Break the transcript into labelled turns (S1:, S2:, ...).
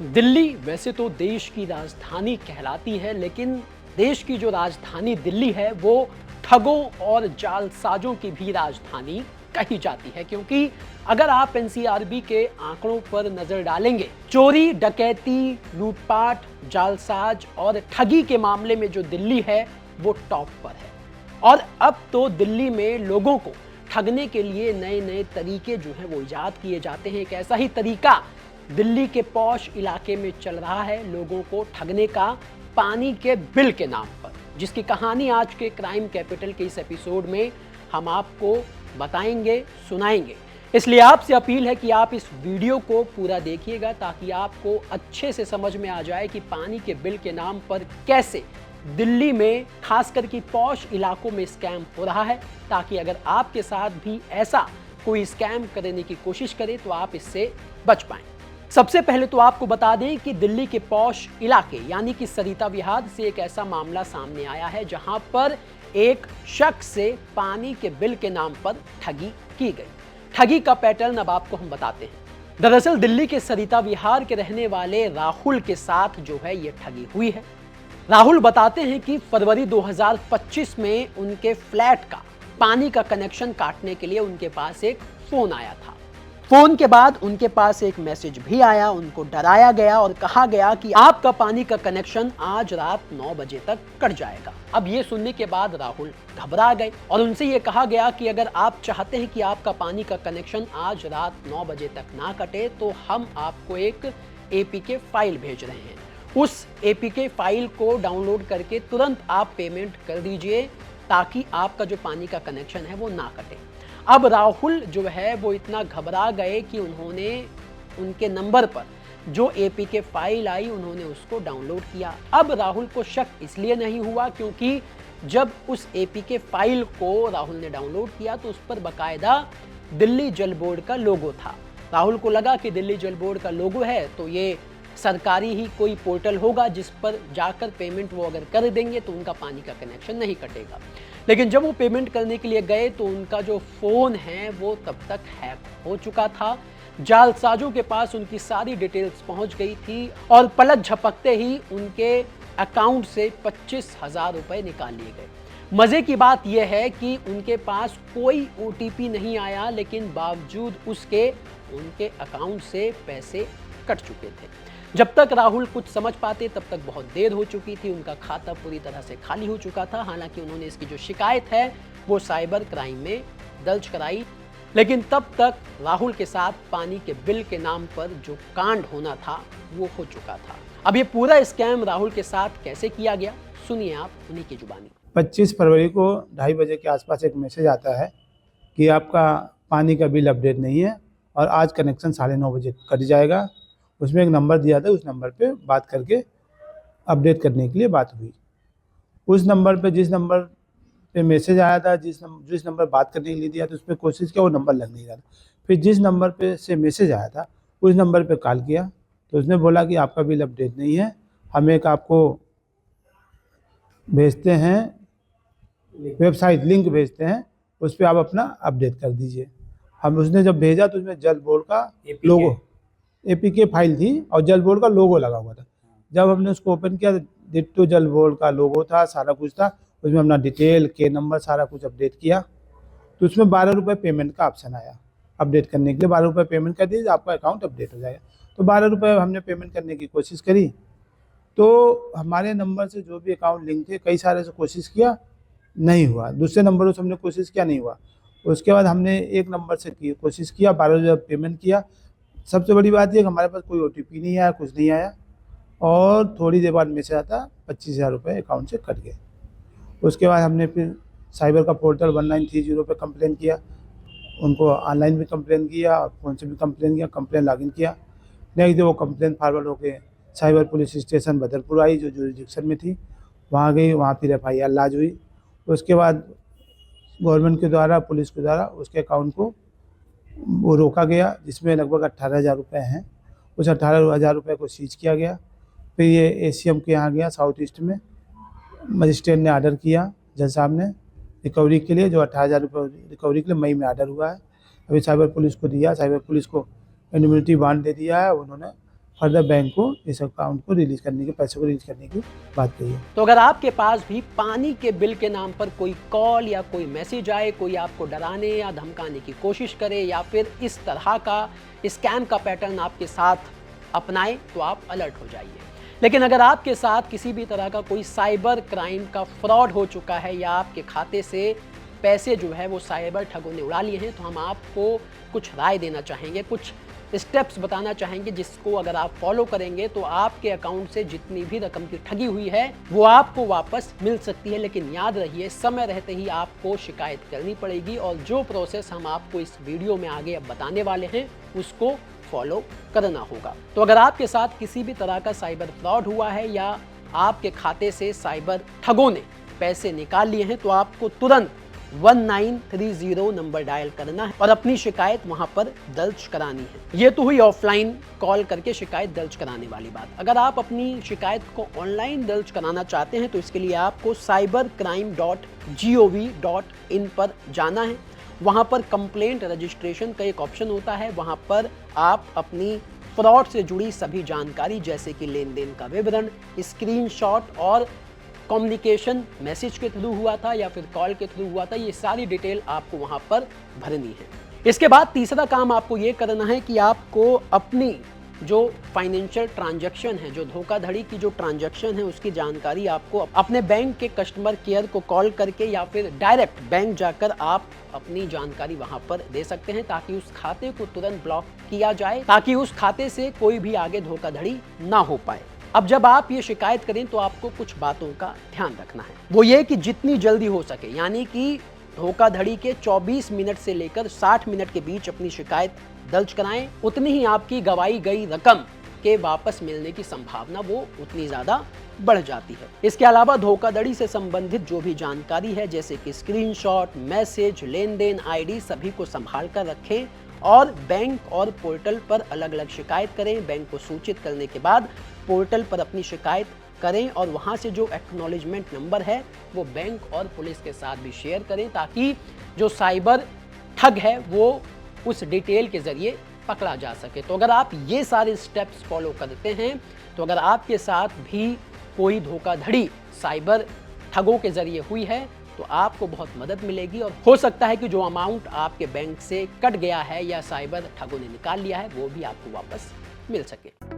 S1: दिल्ली वैसे तो देश की राजधानी कहलाती है, लेकिन देश की जो राजधानी दिल्ली है वो ठगों और जालसाजों की भी राजधानी कही जाती है, क्योंकि अगर आप एनसीआरबी के आंकड़ों पर नजर डालेंगे, चोरी, डकैती, लूटपाट, जालसाज और ठगी के मामले में जो दिल्ली है वो टॉप पर है। और अब तो दिल्ली में लोगों को ठगने के लिए नए नए तरीके जो हैं वो इजाद किए जाते हैं। एक ऐसा ही तरीका दिल्ली के पॉश इलाके में चल रहा है लोगों को ठगने का, पानी के बिल के नाम पर, जिसकी कहानी आज के क्राइम कैपिटल के इस एपिसोड में हम आपको बताएंगे, सुनाएंगे। इसलिए आपसे अपील है कि आप इस वीडियो को पूरा देखिएगा ताकि आपको अच्छे से समझ में आ जाए कि पानी के बिल के नाम पर कैसे दिल्ली में खासकर कि पॉश इलाकों में स्कैम हो रहा है, ताकि अगर आपके साथ भी ऐसा कोई स्कैम करने की कोशिश करे तो आप इससे बच पाएं। सबसे पहले तो आपको बता दें कि दिल्ली के पॉश इलाके यानी कि सरिता विहार से एक ऐसा मामला सामने आया है जहां पर एक शख्स से पानी के बिल के नाम पर ठगी की गई। ठगी का पैटर्न अब आपको हम बताते हैं। दरअसल दिल्ली के सरिता विहार के रहने वाले राहुल के साथ जो है ये ठगी हुई है। राहुल बताते हैं कि फरवरी 2025 में उनके फ्लैट का पानी का कनेक्शन काटने के लिए उनके पास एक फोन आया था। फोन के बाद उनके पास एक मैसेज भी आया, उनको डराया गया और कहा गया कि आपका पानी का कनेक्शन आज रात 9 बजे तक कट जाएगा। अब ये सुनने के बाद राहुल घबरा गए और उनसे ये कहा गया कि अगर आप चाहते हैं कि आपका पानी का कनेक्शन आज रात 9 बजे तक ना कटे तो हम आपको एक एपीके फाइल भेज रहे हैं। उस एपीके फाइल को डाउनलोड करके तुरंत आप पेमेंट कर दीजिए ताकि आपका जो पानी का कनेक्शन है वो ना कटे। अब राहुल जो है वो इतना घबरा गए कि उन्होंने उनके नंबर पर जो एपीके फाइल आई उन्होंने उसको डाउनलोड किया। अब राहुल को शक इसलिए नहीं हुआ क्योंकि जब उस एपीके फाइल को राहुल ने डाउनलोड किया तो उस पर बाकायदा दिल्ली जल बोर्ड का लोगो था। राहुल को लगा कि दिल्ली जल बोर्ड का लोगो है तो ये सरकारी ही कोई पोर्टल होगा जिस पर जाकर पेमेंट वो अगर कर देंगे तो उनका पानी का कनेक्शन नहीं कटेगा। लेकिन जब वो पेमेंट करने के लिए गए तो उनका जो फ़ोन है वो तब तक हैक हो चुका था। जालसाजों के पास उनकी सारी डिटेल्स पहुंच गई थी और पलक झपकते ही उनके अकाउंट से 25,000 रुपये निकाल लिए गए। मज़े की बात यह है कि उनके पास कोई ओटीपी नहीं आया, लेकिन बावजूद उसके उनके अकाउंट से पैसे कट चुके थे। जब तक राहुल कुछ समझ पाते तब तक बहुत देर हो चुकी थी, उनका खाता पूरी तरह से खाली हो चुका था। हालांकि उन्होंने इसकी जो शिकायत है वो साइबर क्राइम में दर्ज कराई, लेकिन तब तक राहुल के साथ पानी के बिल के नाम पर जो कांड होना था वो हो चुका था। अब ये पूरा स्कैम राहुल के साथ कैसे किया गया, सुनिए आप उन्हीं की जुबानी।
S2: 25 फरवरी को 2:30 बजे के आसपास एक मैसेज आता है कि आपका पानी का बिल अपडेट नहीं है और आज कनेक्शन 9:30 बजे कट जाएगा। उसमें एक नंबर दिया था, उस नंबर पे बात करके अपडेट करने के लिए बात हुई। उस नंबर पे जिस नंबर पे मैसेज आया था, जिस नंबर बात करने के लिए दिया था उस पर कोशिश किया, वो नंबर लग नहीं रहा था। फिर जिस नंबर पे से मैसेज आया था उस नंबर पे कॉल किया तो उसने बोला कि आपका बिल अपडेट नहीं है, हम एक आपको भेजते हैं वेबसाइट, लिंक भेजते हैं, उस पर आप अपना अपडेट कर दीजिए। हम उसने जब भेजा तो उसमें जल बोर्ड का लोगो, एपीके फाइल थी और जल बोर्ड का लोगो लगा हुआ था। जब हमने उसको ओपन किया डिट्टो जल बोर्ड का लोगो था, सारा कुछ था उसमें, अपना डिटेल के नंबर सारा कुछ अपडेट किया तो उसमें 12 रुपये पेमेंट का ऑप्शन आया। अपडेट करने के लिए 12 रुपये पेमेंट कर दीजिए, आपका अकाउंट अपडेट हो जाएगा। तो 12 रुपये हमने पेमेंट करने की कोशिश करी तो हमारे नंबर से जो भी अकाउंट लिंक थे कई सारे से कोशिश किया, नहीं हुआ। दूसरे नंबरों से हमने कोशिश किया, नहीं हुआ। उसके बाद हमने एक नंबर से कोशिश किया, 12 रुपये पेमेंट किया। सबसे बड़ी बात यह कि हमारे पास कोई ओटीपी नहीं आया, कुछ नहीं आया और थोड़ी देर बाद मैसेज आता 25,000 रुपये अकाउंट से कट गए। उसके बाद हमने फिर साइबर का पोर्टल 1930 पे कंप्लेन किया, उनको ऑनलाइन भी कंप्लेन किया और फ़ोन से भी कंप्लेन किया, कंप्लेन लॉगिन किया। नेक्स्ट डे वो कंप्लेन फॉरवर्ड होकर साइबर पुलिस स्टेशन बदरपुर आई जो जुरिडिक्शन में थी, वहाँ गई, वहाँ फिर FIR लॉन्च हुई। उसके बाद गवर्नमेंट के द्वारा, पुलिस के द्वारा उसके अकाउंट को वो रोका गया जिसमें लगभग 18,000 रुपये हैं। उस 18,000 रुपये को सीज किया गया। फिर ये ACM के यहाँ गया साउथ ईस्ट में, मजिस्ट्रेट ने ऑर्डर किया जज साहब ने रिकवरी के लिए, जो 18,000 रुपये रिकवरी के लिए मई में ऑर्डर हुआ है। अभी साइबर पुलिस को दिया, साइबर पुलिस को इम्यूनिटी बांड दे दिया है, उन्होंने फर्दर बैंक को इस अकाउंट को रिलीज करने के, पैसे को रिलीज करने की बात कही है।
S1: तो अगर आपके पास भी पानी के बिल के नाम पर कोई कॉल या कोई मैसेज आए, कोई आपको डराने या धमकाने की कोशिश करे या फिर इस तरह का स्कैम का पैटर्न आपके साथ अपनाए, तो आप अलर्ट हो जाइए। लेकिन अगर आपके साथ किसी भी तरह का कोई साइबर क्राइम का फ्रॉड हो चुका है या आपके खाते से पैसे जो है वो साइबर ठगों ने उड़ा लिए हैं, तो हम आपको कुछ राय देना चाहेंगे, कुछ स्टेप्स बताना चाहेंगे जिसको अगर आप फॉलो करेंगे तो आपके अकाउंट से जितनी भी रकम की ठगी हुई है वो आपको वापस मिल सकती है। लेकिन याद रहिए, समय रहते ही आपको शिकायत करनी पड़ेगी और जो प्रोसेस हम आपको इस वीडियो में आगे अब बताने वाले हैं उसको फॉलो करना होगा। तो अगर आपके साथ किसी भी तरह का साइबर फ्रॉड हुआ है या आपके खाते से साइबर ठगों ने पैसे निकाल लिए हैं, तो आपको तुरंत 1930 नंबर डायल करना है और अपनी शिकायत वहां पर दर्ज करानी है। ये तो हुई ऑफलाइन कॉल करके शिकायत दर्ज कराने वाली बात। अगर आप अपनी शिकायत को ऑनलाइन दर्ज कराना चाहते हैं तो इसके लिए आपको cybercrime.gov.in पर जाना है। वहां पर कंप्लेंट रजिस्ट्रेशन का एक ऑप्शन होता है, वहां पर आप अपनी फ्रॉड से जुड़ी सभी जानकारी जैसे कि लेन देन का विवरण, स्क्रीनशॉट और कम्युनिकेशन मैसेज के थ्रू हुआ था या फिर कॉल के थ्रू हुआ था, ये सारी डिटेल आपको वहां पर भरनी है। इसके बाद तीसरा काम आपको ये करना है कि आपको अपनी जो फाइनेंशियल ट्रांजैक्शन है, जो धोखाधड़ी की जो ट्रांजैक्शन है, उसकी जानकारी आपको अपने बैंक के कस्टमर केयर को कॉल करके या फिर डायरेक्ट बैंक जाकर आप अपनी जानकारी वहां पर दे सकते हैं, ताकि उस खाते को तुरंत ब्लॉक किया जाए, ताकि उस खाते से कोई भी आगे धोखाधड़ी ना हो पाए। अब जब आप ये शिकायत करें तो आपको कुछ बातों का ध्यान रखना है। वो ये कि जितनी जल्दी हो सके, यानी कि धोखाधड़ी के 24 मिनट से लेकर 60 मिनट के बीच अपनी शिकायत दर्ज कराएं। उतनी ही आपकी गवाई गई रकम के वापस मिलने की संभावना वो उतनी ज्यादा बढ़ जाती है। इसके अलावा धोखाधड़ी से संबंधित जो भी जानकारी है जैसे कि स्क्रीनशॉट, मैसेज, लेन देन आईडी, सभी को संभाल कर रखें और बैंक और पोर्टल पर अलग अलग शिकायत करें। बैंक को सूचित करने के बाद पोर्टल पर अपनी शिकायत करें और वहां से जो एक्नॉलेजमेंट नंबर है वो बैंक और पुलिस के साथ भी शेयर करें, ताकि जो साइबर ठग है वो उस डिटेल के जरिए पकड़ा जा सके। तो अगर आप ये सारे स्टेप्स फॉलो करते हैं तो अगर आपके साथ भी कोई धोखाधड़ी साइबर ठगों के जरिए हुई है तो आपको बहुत मदद मिलेगी और हो सकता है कि जो अमाउंट आपके बैंक से कट गया है या साइबर ठगों ने निकाल लिया है वो भी आपको वापस मिल सके।